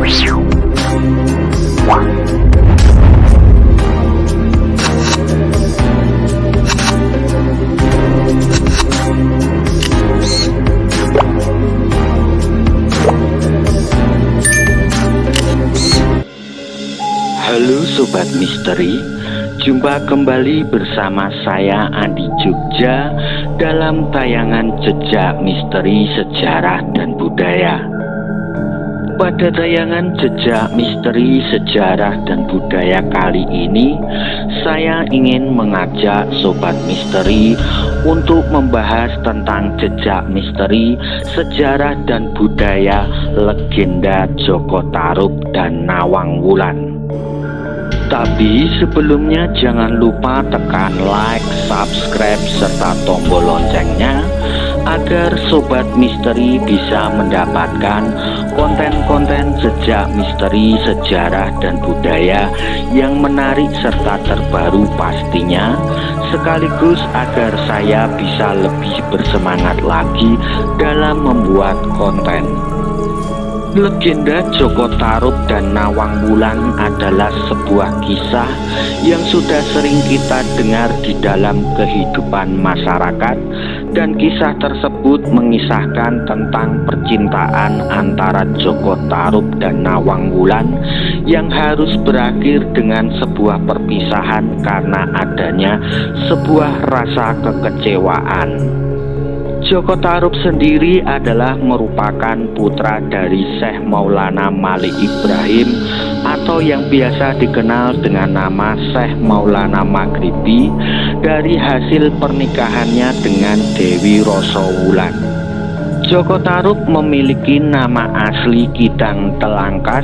Halo Sobat Misteri, jumpa kembali bersama saya Andi Jogja dalam tayangan Jejak Misteri Sejarah dan Budaya. Pada tayangan Jejak Misteri Sejarah dan Budaya kali ini, saya ingin mengajak Sobat Misteri untuk membahas tentang jejak misteri, sejarah dan budaya legenda Joko Tarub dan Nawang Wulan. Tapi sebelumnya jangan lupa tekan like, subscribe, serta tombol loncengnya agar Sobat Misteri bisa mendapatkan konten-konten jejak misteri, sejarah, dan budaya yang menarik serta terbaru pastinya, sekaligus agar saya bisa lebih bersemangat lagi dalam membuat konten. Legenda Joko Tarub dan Nawang Wulan adalah sebuah kisah yang sudah sering kita dengar di dalam kehidupan masyarakat, dan kisah tersebut mengisahkan tentang percintaan antara Joko Tarub dan Nawang Wulan yang harus berakhir dengan sebuah perpisahan karena adanya sebuah rasa kekecewaan. Joko Tarub sendiri adalah merupakan putra dari Syekh Maulana Malik Ibrahim atau yang biasa dikenal dengan nama Syekh Maulana Maghribi dari hasil pernikahannya dengan Dewi Roso Wulan. Joko Tarub memiliki nama asli Kidang Telangkas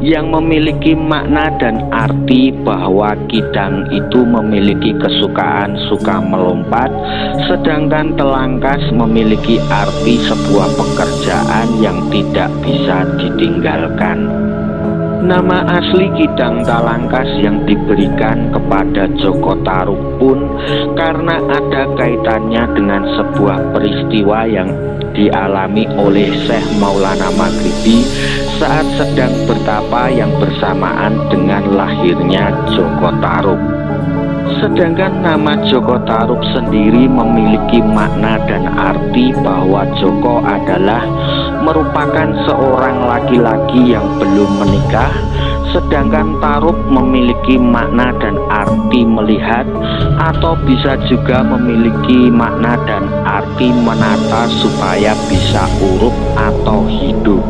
yang memiliki makna dan arti bahwa Kidang itu memiliki kesukaan suka melompat, sedangkan Telangkas memiliki arti sebuah pekerjaan yang tidak bisa ditinggalkan. Nama asli Kidang Talangkas yang diberikan kepada Joko Tarub pun karena ada kaitannya dengan sebuah peristiwa yang dialami oleh Syekh Maulana Maghribi saat sedang bertapa yang bersamaan dengan lahirnya Joko Tarub. Sedangkan nama Joko Tarub sendiri memiliki makna dan arti bahwa Joko adalah merupakan seorang laki-laki yang belum menikah, sedangkan Tarub memiliki makna dan arti melihat, atau bisa juga memiliki makna dan arti menata supaya bisa urip atau hidup.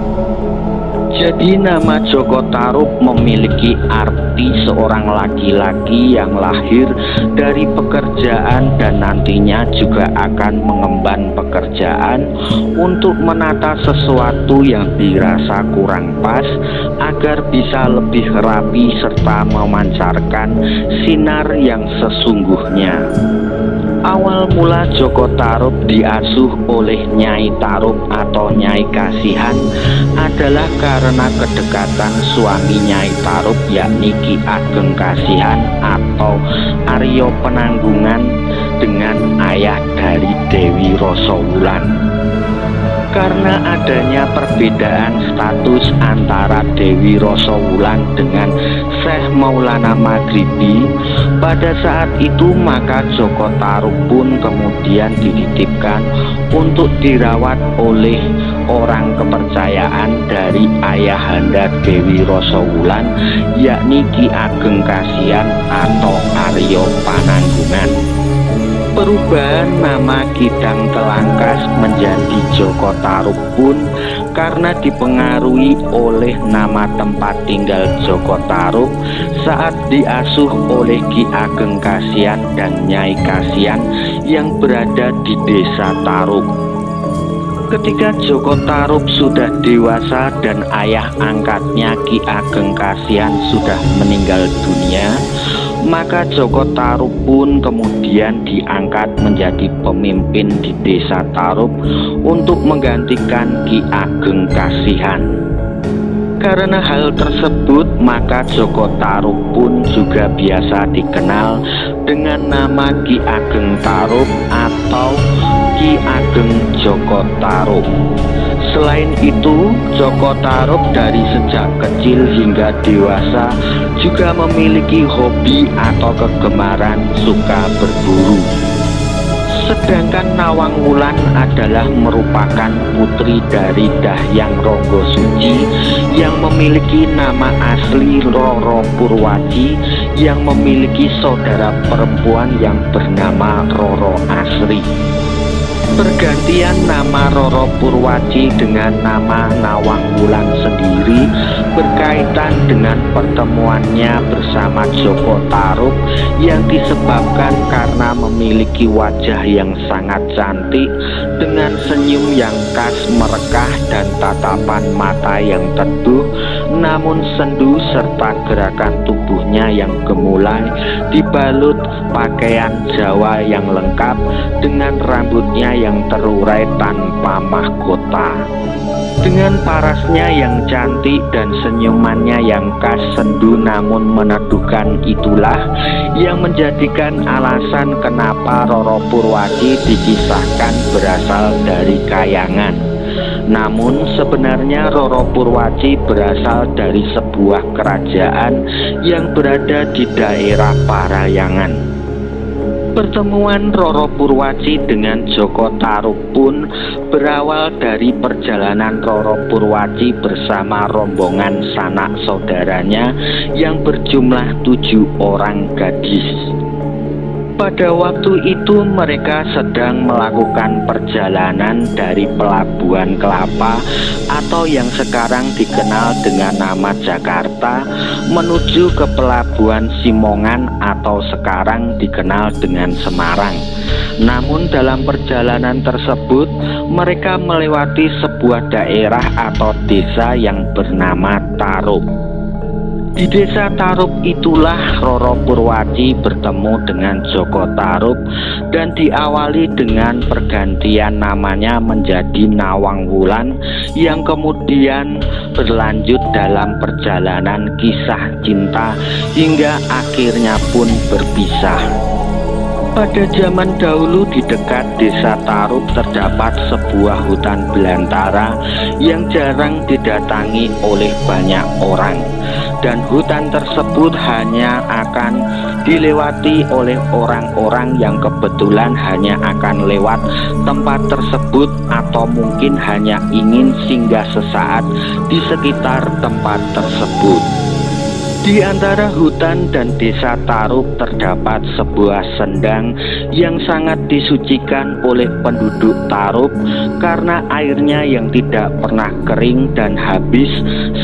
Jadi nama Joko Tarub memiliki arti seorang laki-laki yang lahir dari pekerjaan dan nantinya juga akan mengemban pekerjaan untuk menata sesuatu yang dirasa kurang pas agar bisa lebih rapi serta memancarkan sinar yang sesungguhnya. Awal mula Joko Tarub diasuh oleh Nyai Tarub atau Nyai Kasihan adalah karena kedekatan suami Nyai Tarub yakni Ki Ageng Kasihan atau Aryo Penanggungan dengan ayah dari Dewi Roso Wulan. Karena adanya perbedaan status antara Dewi Roso Wulan dengan Syekh Maulana Maghribi, pada saat itu maka Joko Tarub pun kemudian dititipkan untuk dirawat oleh orang kepercayaan dari ayahanda Dewi Roso Wulan yakni Ki Ageng Kasihan atau Aryo Pananggungan. Perubahan nama Kidang Telangkas menjadi Joko Tarub pun karena dipengaruhi oleh nama tempat tinggal Joko Tarub saat diasuh oleh Ki Ageng Kasihan dan Nyai Kasihan yang berada di desa Tarub. Ketika Joko Tarub sudah dewasa dan ayah angkatnya Ki Ageng Kasihan sudah meninggal dunia, maka Joko Tarub pun kemudian diangkat menjadi pemimpin di desa Tarub untuk menggantikan Ki Ageng Kasihan. Karena hal tersebut, maka Joko Tarub pun juga biasa dikenal dengan nama Ki Ageng Tarub atau Ki Ageng Joko Tarub. Selain itu, Joko Tarub dari sejak kecil hingga dewasa juga memiliki hobi atau kegemaran suka berburu. Sedangkan Nawang Wulan adalah merupakan putri dari Dahyang Ronggosuci yang memiliki nama asli Roro Purwaci, yang memiliki saudara perempuan yang bernama Roro Asri. Pergantian nama Roro Purwaci dengan nama Nawang Wulan sendiri berkaitan dengan pertemuannya bersama Joko Tarub yang disebabkan karena memiliki wajah yang sangat cantik dengan senyum yang khas merekah dan tatapan mata yang teduh namun sendu serta gerakan tubuhnya yang gemulai dibalut pakaian Jawa yang lengkap dengan rambutnya yang terurai tanpa mahkota. Dengan parasnya yang cantik dan senyumannya yang khas sendu namun meneduhkan itulah yang menjadikan alasan kenapa Roro Purwaci dikisahkan berasal dari Kayangan. Namun sebenarnya Roro Purwaci berasal dari sebuah kerajaan yang berada di daerah Parayangan. Pertemuan Roro Purwaci dengan Joko Tarub pun berawal dari perjalanan Roro Purwaci bersama rombongan sanak saudaranya yang berjumlah 7 orang gadis. Pada waktu itu mereka sedang melakukan perjalanan dari Pelabuhan Kelapa atau yang sekarang dikenal dengan nama Jakarta menuju ke Pelabuhan Simongan atau sekarang dikenal dengan Semarang. Namun dalam perjalanan tersebut mereka melewati sebuah daerah atau desa yang bernama Tarub. Di desa Tarub itulah Roro Purwaci bertemu dengan Joko Tarub dan diawali dengan pergantian namanya menjadi Nawang Wulan yang kemudian berlanjut dalam perjalanan kisah cinta hingga akhirnya pun berpisah. Pada zaman dahulu di dekat desa Tarub terdapat sebuah hutan belantara yang jarang didatangi oleh banyak orang, dan hutan tersebut hanya akan dilewati oleh orang-orang yang kebetulan hanya akan lewat tempat tersebut atau mungkin hanya ingin singgah sesaat di sekitar tempat tersebut. Di antara hutan dan desa Tarub terdapat sebuah sendang yang sangat disucikan oleh penduduk Tarub karena airnya yang tidak pernah kering dan habis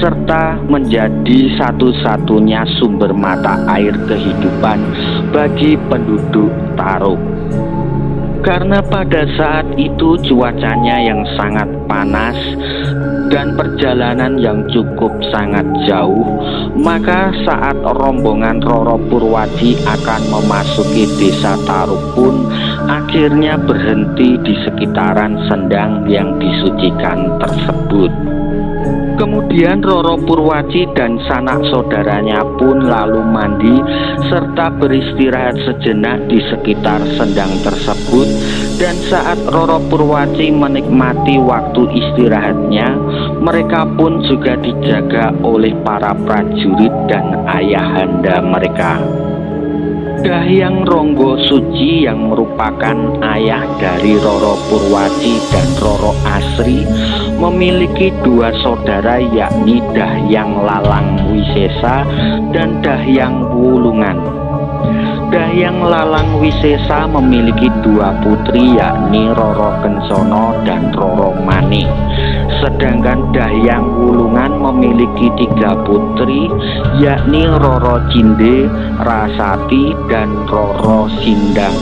serta menjadi satu-satunya sumber mata air kehidupan bagi penduduk Tarub. Karena pada saat itu cuacanya yang sangat panas dan perjalanan yang cukup sangat jauh, maka saat rombongan Roro Purwaci akan memasuki desa Tarub pun akhirnya berhenti di sekitaran sendang yang disucikan tersebut. Kemudian Roro Purwaci dan sanak saudaranya pun lalu mandi serta beristirahat sejenak di sekitar sendang tersebut. Dan saat Roro Purwaci menikmati waktu istirahatnya, mereka pun juga dijaga oleh para prajurit dan ayahanda mereka. Dahyang Ronggosuci yang merupakan ayah dari Roro Purwaci dan Roro Asri memiliki 2 saudara yakni Dahyang Lalang Wisesa dan Dahyang Wulungan. Dahyang Lalang Wisesa memiliki 2 putri yakni Roro Kensono dan Roro Mani. Sedangkan Dahyang Wulungan memiliki 3 putri yakni Roro Cinde, Rasati, dan Roro Sindang.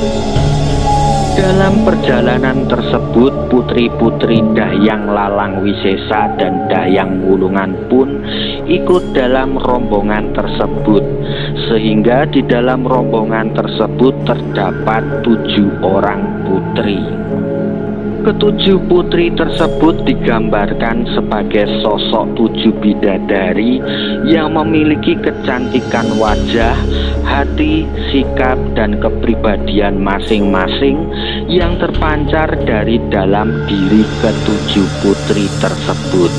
Dalam perjalanan tersebut putri-putri Dahyang Lalang Wisesa dan Dahyang Wulungan pun ikut dalam rombongan tersebut, sehingga di dalam rombongan tersebut terdapat 7 orang putri. Ketujuh putri tersebut digambarkan sebagai sosok tujuh bidadari yang memiliki kecantikan wajah, hati, sikap, dan kepribadian masing-masing yang terpancar dari dalam diri ketujuh putri tersebut.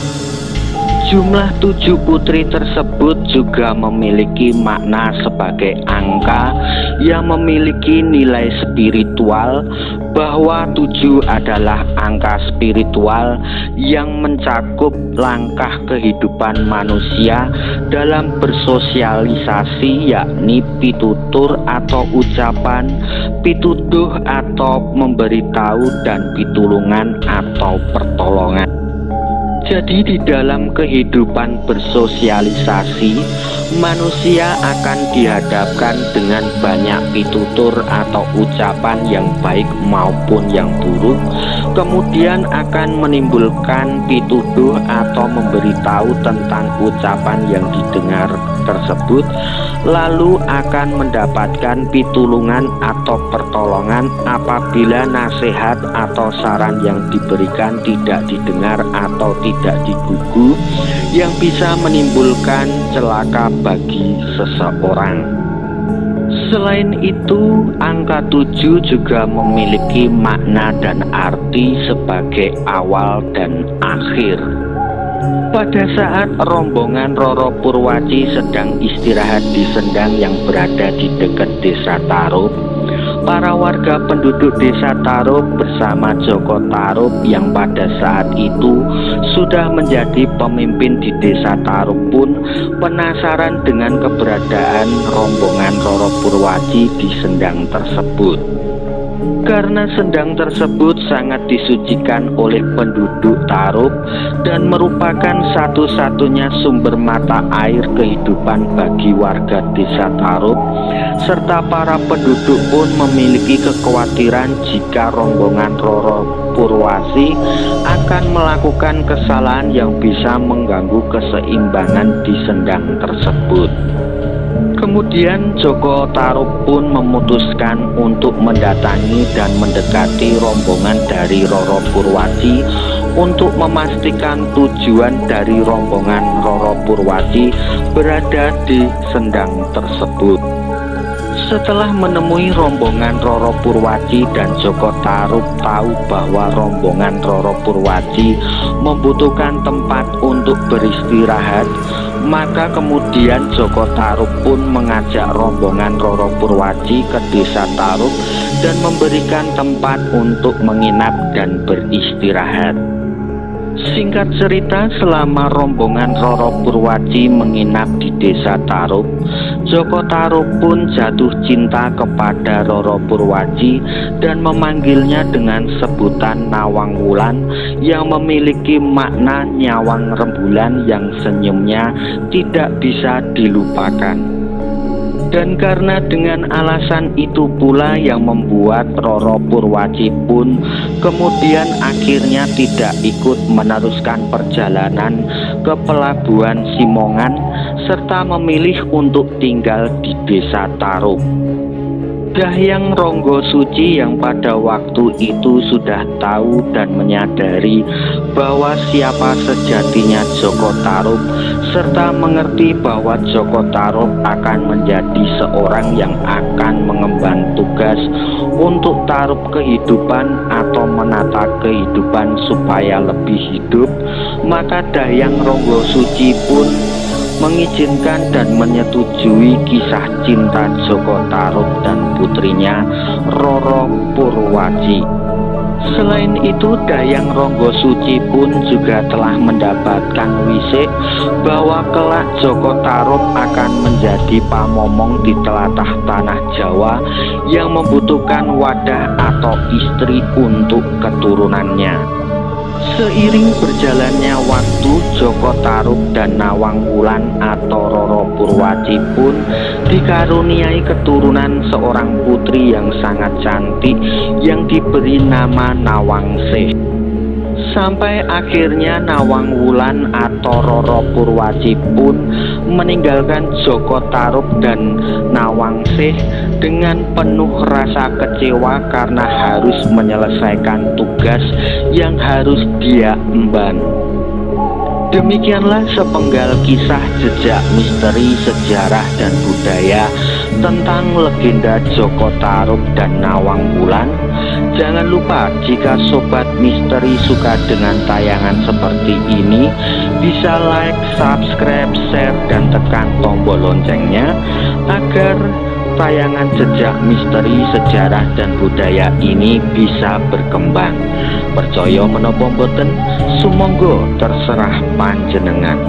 Jumlah tujuh putri tersebut juga memiliki makna sebagai angka yang memiliki nilai spiritual, bahwa tujuh adalah angka spiritual yang mencakup langkah kehidupan manusia dalam bersosialisasi, yakni pitutur atau ucapan, pituduh atau memberitahu, dan pitulungan atau pertolongan. Jadi di dalam kehidupan bersosialisasi, manusia akan dihadapkan dengan banyak pitutur atau ucapan yang baik maupun yang buruk, kemudian akan menimbulkan pituduh atau memberitahu tentang ucapan yang didengar tersebut, lalu akan mendapatkan pitulungan atau pertolongan apabila nasihat atau saran yang diberikan tidak didengar atau tidak digugu, yang bisa menimbulkan celaka bagi seseorang. Selain itu, angka 7 juga memiliki makna dan arti sebagai awal dan akhir. Pada saat rombongan Roro Purwaci sedang istirahat di sendang yang berada di dekat desa Tarup, para warga penduduk desa Tarup bersama Joko Tarup yang pada saat itu sudah menjadi pemimpin di desa Tarup pun penasaran dengan keberadaan rombongan Roro Purwaci di sendang tersebut. Karena sendang tersebut sangat disucikan oleh penduduk Tarup dan merupakan satu-satunya sumber mata air kehidupan bagi warga desa Tarup, serta para penduduk pun memiliki kekhawatiran jika rombongan Roro Purwaci akan melakukan kesalahan yang bisa mengganggu keseimbangan di sendang tersebut. Kemudian Joko Tarup pun memutuskan untuk mendatangi dan mendekati rombongan dari Roro Purwaci untuk memastikan tujuan dari rombongan Roro Purwaci berada di sendang tersebut. Setelah menemui rombongan Roro Purwaci dan Joko Tarup tahu bahwa rombongan Roro Purwaci membutuhkan tempat untuk beristirahat, maka kemudian Joko Tarup pun mengajak rombongan Roro Purwaci ke desa Tarup dan memberikan tempat untuk menginap dan beristirahat. Singkat cerita, selama rombongan Roro Purwaci menginap di desa Tarup, Joko Tarup pun jatuh cinta kepada Roro Purwaci dan memanggilnya dengan sebutan Nawang Wulan yang memiliki makna nyawang rembulan yang senyumnya tidak bisa dilupakan. Dan karena dengan alasan itu pula yang membuat Roro Purwaci pun kemudian akhirnya tidak ikut meneruskan perjalanan ke pelabuhan Simongan serta memilih untuk tinggal di desa Tarup. Dahyang Ronggo Suci yang pada waktu itu sudah tahu dan menyadari bahwa siapa sejatinya Joko Tarup, serta mengerti bahwa Joko Tarup akan menjadi seorang yang akan mengemban tugas untuk tarup kehidupan atau menata kehidupan supaya lebih hidup, maka Dahyang Ronggo Suci pun mengizinkan dan menyetujui kisah cinta Joko Tarup dan putrinya Roro Purwaci. Selain itu, Dahyang Ronggo Suci pun juga telah mendapatkan wisik bahwa kelak Joko Tarup akan menjadi pamomong di telatah tanah Jawa yang membutuhkan wadah atau istri untuk keturunannya. Seiring berjalannya waktu, Joko Tarup dan Nawang Wulan atau Roro Purwaci pun dikaruniai keturunan seorang putri yang sangat cantik yang diberi nama Nawangsih. Sampai akhirnya Nawang Wulan atau Roro Purwaci pun meninggalkan Joko Tarub dan Nawangsih dengan penuh rasa kecewa karena harus menyelesaikan tugas yang harus dia emban. Demikianlah sepenggal kisah jejak misteri sejarah dan budaya tentang legenda Joko Tarub dan Nawang Wulan. Jangan lupa, jika Sobat Misteri suka dengan tayangan seperti ini, bisa like, subscribe, share, dan tekan tombol loncengnya agar tayangan jejak misteri sejarah dan budaya ini bisa berkembang. Percaya menapa mboten, sumangga terserah panjenengan.